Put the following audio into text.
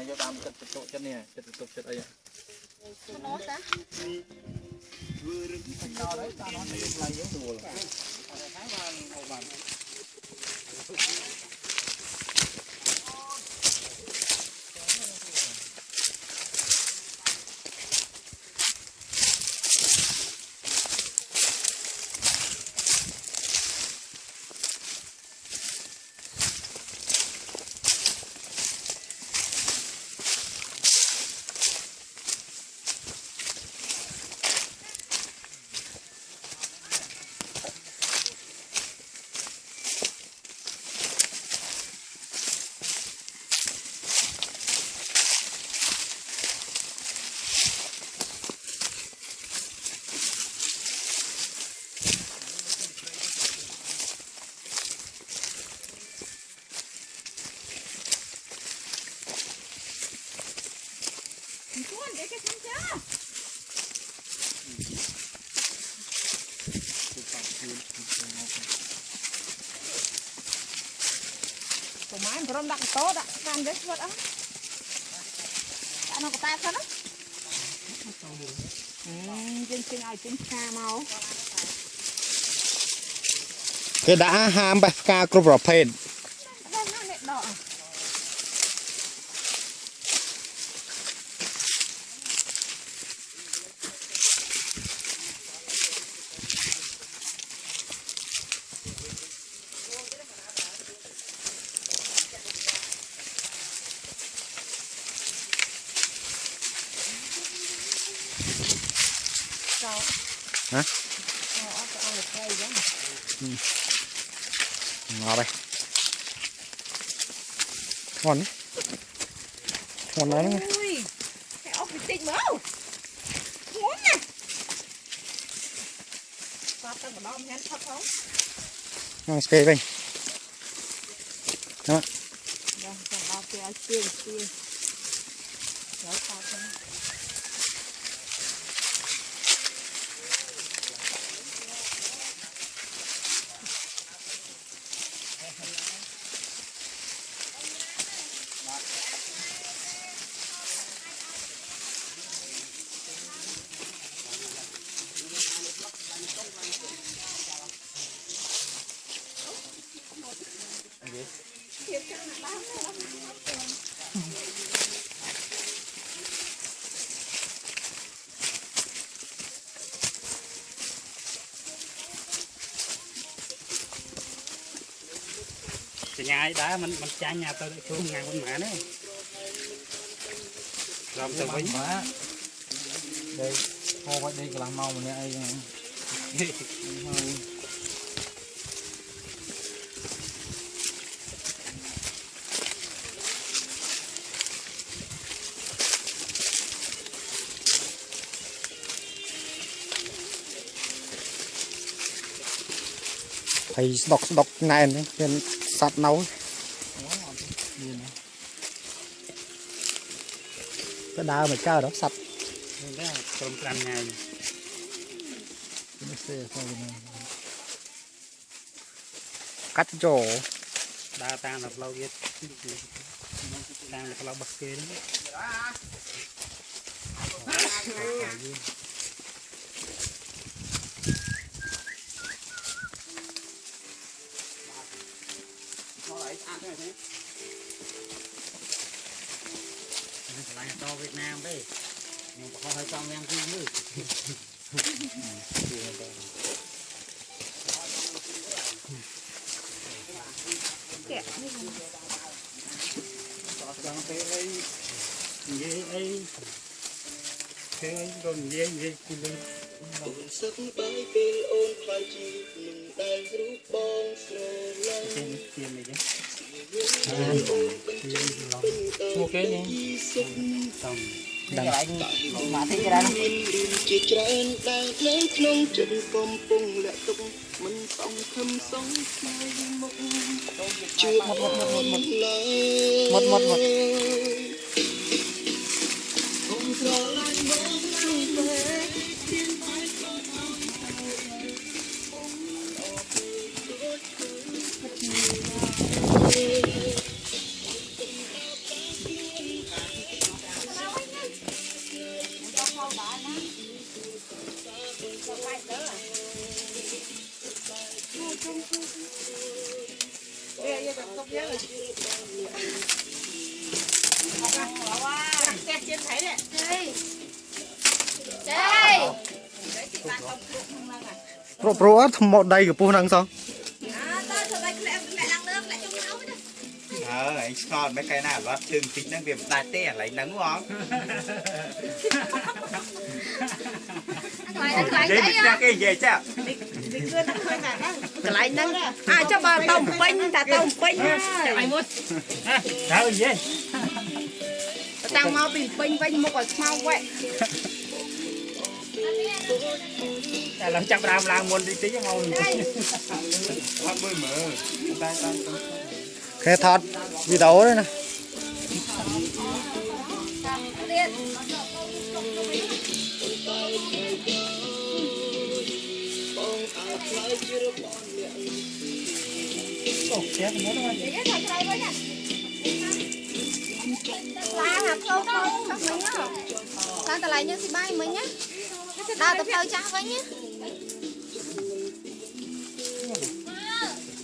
vô đam chật tụ chân nè chật tụ chật ấy nó ta cao đấy ta nó lại giống đùa máy còn đặt to đặt can đấy vật á nó có tay không á trên ai trên xa màu cái đã ham bạc ca cướp rập phèn hả ngọt đây ngon đấy ngon đấy nữa cái ốc bị tinh máu ngon nè phát tao mà đom nhắn thật không ngon spray đây đó đang đo cái tiền rồi sao thế nhà ấy đá mình cha nhà tôi xuống nhà con mẹ đấy làm từ bánh má đây hồ phải đi cái lăng màu này ai thầy đọc này nữa trên sạt nấu cái đào mà cao đó sạch tôm làm ngày cắt chỗ đa tăng là lâu biết đang là lâu bậc kia đấy là to Việt Nam đấy nhưng mà hơi trong em cứ như kẹt trong cái ấy dễ ấy cái ấy còn dễ dễ thì lên sức bãi bên ôn khoai chi mình đang rút bong trên tiền này chứ ok đi xong đằng mà thấy cái đó chỉ tràn đang lấy nông chân công pung lẹ tung mình song thâm sóng khai mộng chưa một không giờ lại bóng về thiên bãi con áo โปรอัดหมดใดกับปูนังสอง anh ngon mấy cái nào đó thường tính đang việc đại tê lấy nắng ngon để biết ra cái gì chứ lại nâng cho bà tông pin ta tông pin ai muốn sao gì tao mau bị pin pin một cái mau vậy làm chắc làm muốn đi tí cho mau ăn bơi mở tay แค่ทอดวิดีโอเลยนะ Sao lại như si bay mình nhá. Đào tập thơ cha với nhá.